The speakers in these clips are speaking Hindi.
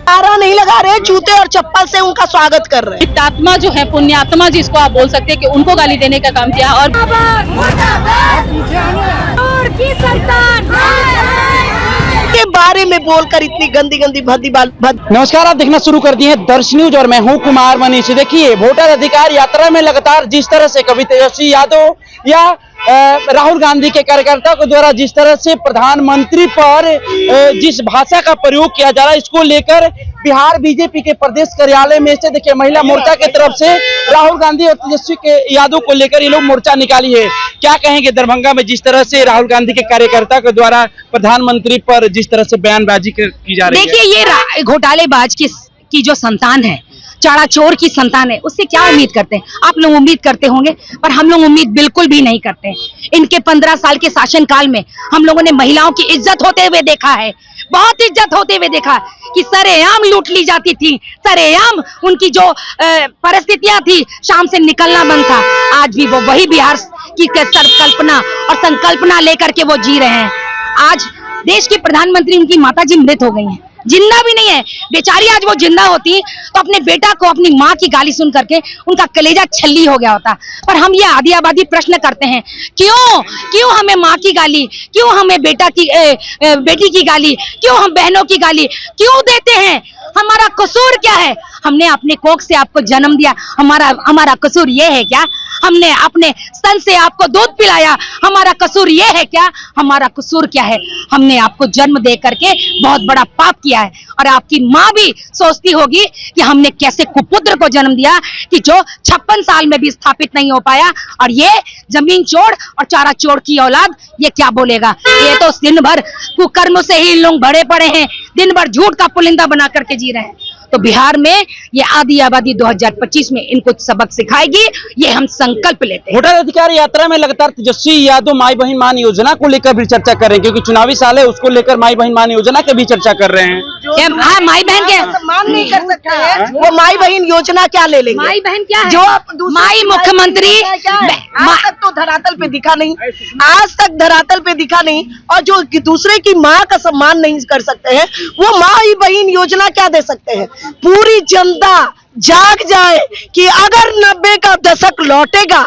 नारा नहीं लगा रहे, जूते और चप्पल से उनका स्वागत कर रहे हैं। आत्मा जो है, पुण्यात्मा जिसको आप बोल सकते हैं कि उनको गाली देने का काम किया। और के बारे में बोलकर इतनी गंदी गंदी भद्दी बात। नमस्कार, आप देखना शुरू कर दिए हैं दर्श न्यूज और मैं हूं कुमार मनीष। देखिए, वोटर अधिकार यात्रा में लगातार जिस तरह से कभी तेजस्वी यादव या राहुल गांधी के कार्यकर्ताओं के द्वारा जिस तरह से प्रधानमंत्री पर जिस भाषा का प्रयोग किया जा रहा है, इसको लेकर बिहार बीजेपी के प्रदेश कार्यालय में से देखिए महिला मोर्चा की तरफ से राहुल गांधी और तेजस्वी के यादव को लेकर ये लोग मोर्चा निकाली है। क्या कहेंगे दरभंगा में जिस तरह से राहुल गांधी के कार्यकर्ता के द्वारा प्रधानमंत्री पर जिस तरह से बयानबाजी की जा रही है? देखिए, ये घोटालेबाज की जो संतान है, चारा चोर की संतान है, उससे क्या उम्मीद करते हैं? आप लोग उम्मीद करते होंगे, पर हम लोग उम्मीद बिल्कुल भी नहीं करते हैं। इनके 15 साल के शासनकाल में हम लोगों ने महिलाओं की इज्जत होते हुए देखा है, बहुत इज्जत होते हुए देखा कि सरेआम लूट ली जाती थी, सरेआम उनकी जो परिस्थितियां थी, शाम से निकलना बंद था। आज भी वो वही बिहार की कल्पना और संकल्पना लेकर के वो जी रहे हैं। आज देश के प्रधानमंत्री, उनकी माताजी मृत हो गई हैं, जिंदा भी नहीं है बेचारी। आज वो जिंदा होती तो अपने बेटा को अपनी माँ की गाली सुन करके उनका कलेजा छल्ली हो गया होता। पर हम ये आधी आबादी प्रश्न करते हैं, क्यों हमें माँ की गाली, क्यों हमें बेटी की गाली, क्यों हम बहनों की गाली क्यों देते हैं? हमारा कसूर क्या है? हमने अपने कोख से आपको जन्म दिया, हमारा कसूर ये है क्या? हमने अपने स्तन से आपको दूध पिलाया, हमारा कसूर ये है क्या? हमारा कसूर क्या है? हमने आपको जन्म दे करके बहुत बड़ा पाप किया है। और आपकी माँ भी सोचती होगी कि हमने कैसे कुपुत्र को जन्म दिया कि जो 56 साल में भी स्थापित नहीं हो पाया, और ये जमीन चोर और चारा चोर की औलाद ये क्या बोलेगा? ये तो दिन भर कुकर्म से ही लोग भरे पड़े हैं, दिन भर झूठ का पुलिंदा बना करके जी रहे हैं। तो बिहार में ये आधी आबादी 2025 में इनको सबक सिखाएगी, ये हम संकल्प लेते हैं। वोटर अधिकार यात्रा में लगातार तेजस्वी यादव माई बहन मान योजना को लेकर भी चर्चा कर रहे हैं, क्योंकि चुनावी साल है, उसको लेकर माई बहन मान योजना के भी चर्चा कर रहे हैं। हाँ, माई बहन के सम्मान नहीं कर सकते हैं, वो माई बहन योजना क्या ले लेंगे? माई बहन क्या है? जो माई मुख्यमंत्री आज तक तो धरातल पे दिखा नहीं, आज तक धरातल पे दिखा नहीं। और जो दूसरे की माँ का सम्मान नहीं कर सकते हैं, वो माई बहन योजना क्या दे सकते हैं? पूरी जनता जाग जाए कि अगर 90 का दशक लौटेगा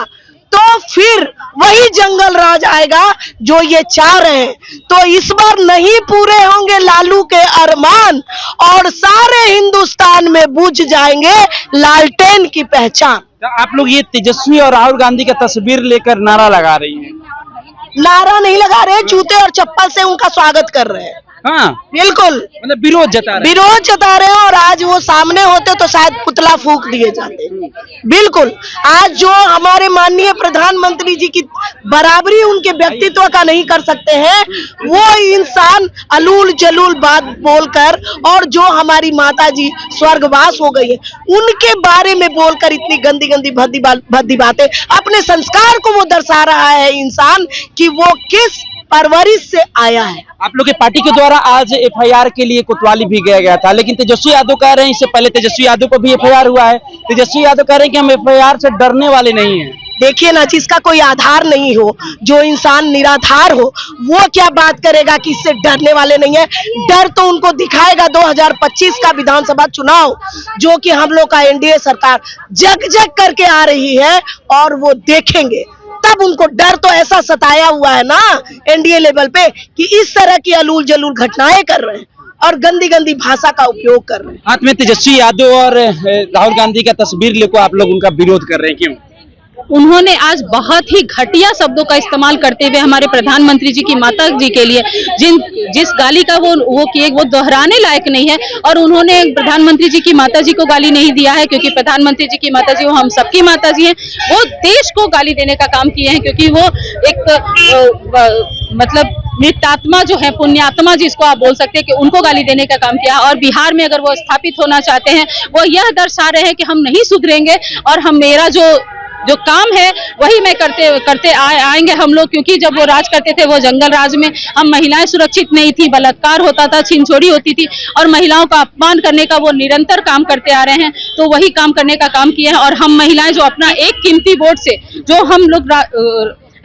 तो फिर वही जंगल राज आएगा जो ये चाह रहे हैं। तो इस बार नहीं पूरे होंगे लालू के अरमान, और सारे हिंदुस्तान में बुझ जाएंगे लालटेन की पहचान। तो आप लोग ये तेजस्वी और राहुल गांधी का तस्वीर लेकर नारा लगा रही हैं? नारा नहीं लगा रहे, जूते और चप्पल से उनका स्वागत कर रहे हैं। हाँ, बिल्कुल, मतलब विरोध जता रहे हैं। और आज वो सामने होते तो शायद पुतला फूंक दिए जाते। बिल्कुल, आज जो हमारे माननीय प्रधानमंत्री जी की बराबरी उनके व्यक्तित्व का नहीं कर सकते हैं, वो इंसान अलूल जलूल बात बोलकर, और जो हमारी माता जी स्वर्गवास हो गई है, उनके बारे में बोलकर इतनी गंदी गंदी भद्दी बातें, अपने संस्कार को वो दर्शा रहा है इंसान कि वो किस परवरिश से आया है। आप लोग के पार्टी के द्वारा आज एफआईआर के लिए कोतवाली भी गया था, लेकिन तेजस्वी यादव कह रहे हैं, इससे पहले तेजस्वी यादव को भी एफआईआर हुआ है, तेजस्वी यादव कह रहे हैं कि हम एफआईआर से डरने वाले नहीं हैं। देखिए ना, जिसका कोई आधार नहीं हो, जो इंसान निराधार हो, वो क्या बात करेगा कि इससे डरने वाले नहीं है? डर तो उनको दिखाएगा 2025 का विधानसभा चुनाव, जो कि हम लोग का एनडीए सरकार जग जग करके आ रही है, और वो देखेंगे तब उनको डर तो ऐसा सताया हुआ है ना एनडीए लेवल पे कि इस तरह की अलूल जलूल घटनाएं कर रहे हैं और गंदी गंदी भाषा का उपयोग कर रहे हैं। हाथ में तेजस्वी यादव और राहुल गांधी का तस्वीर लेकर आप लोग उनका विरोध कर रहे हैं, क्यों? उन्होंने आज बहुत ही घटिया शब्दों का इस्तेमाल करते हुए हमारे प्रधानमंत्री जी की माता जी के लिए जिस गाली का वो किए, वो दोहराने लायक नहीं है। और उन्होंने प्रधानमंत्री जी की माता जी को गाली नहीं दिया है, क्योंकि प्रधानमंत्री जी की माता जी वो हम सबकी माता जी हैं। वो देश को गाली देने का काम किए हैं, क्योंकि वो एक मतलब मृतात्मा जो है, पुण्यात्मा जिसको आप बोल सकते हैं कि उनको गाली देने का काम किया। और बिहार में अगर वो स्थापित होना चाहते हैं, वो यह दर्शा रहे हैं कि हम नहीं सुधरेंगे और हम मेरा जो काम है वही मैं करते आएंगे हम लोग। क्योंकि जब वो राज करते थे, वो जंगल राज में हम महिलाएं सुरक्षित नहीं थी, बलात्कार होता था, छीनछोड़ी होती थी, और महिलाओं का अपमान करने का वो निरंतर काम करते आ रहे हैं। तो वही काम करने का काम किए हैं। और हम महिलाएं जो अपना एक कीमती वोट से जो हम लोग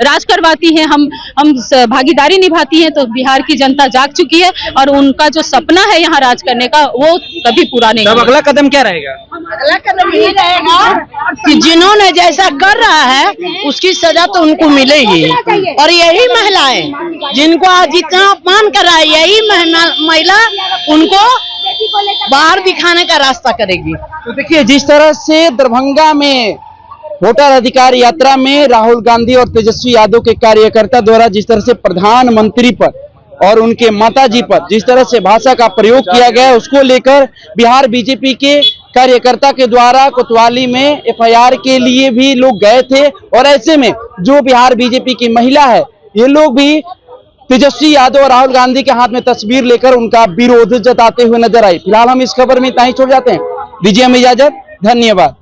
राज करवाती हैं, हम भागीदारी निभाती हैं, तो बिहार की जनता जाग चुकी है और उनका जो सपना है यहाँ राज करने का वो कभी पूरा नहीं तब होगा। अगला कदम क्या रहेगा? अगला कदम ये रहेगा कि जिन्होंने जैसा कर रहा है उसकी सजा तो उनको मिलेगी। और यही महिलाएं जिनको आज इतना अपमान कर रहा है, यही महिला उनको बाहर दिखाने का रास्ता करेगी। तो देखिए, जिस तरह से दरभंगा में वोटर अधिकार यात्रा में राहुल गांधी और तेजस्वी यादव के कार्यकर्ता द्वारा जिस तरह से प्रधानमंत्री पर और उनके माताजी पर जिस तरह से भाषा का प्रयोग किया गया, उसको लेकर बिहार बीजेपी के कार्यकर्ता के द्वारा कोतवाली में एफआईआर के लिए भी लोग गए थे। और ऐसे में जो बिहार बीजेपी की महिला है, ये लोग भी तेजस्वी यादव और राहुल गांधी के हाथ में तस्वीर लेकर उनका विरोध जताते हुए नजर आए। फिलहाल हम इस खबर में इतना ही छोड़ जाते हैं। दीजिए हमें इजाजत, धन्यवाद।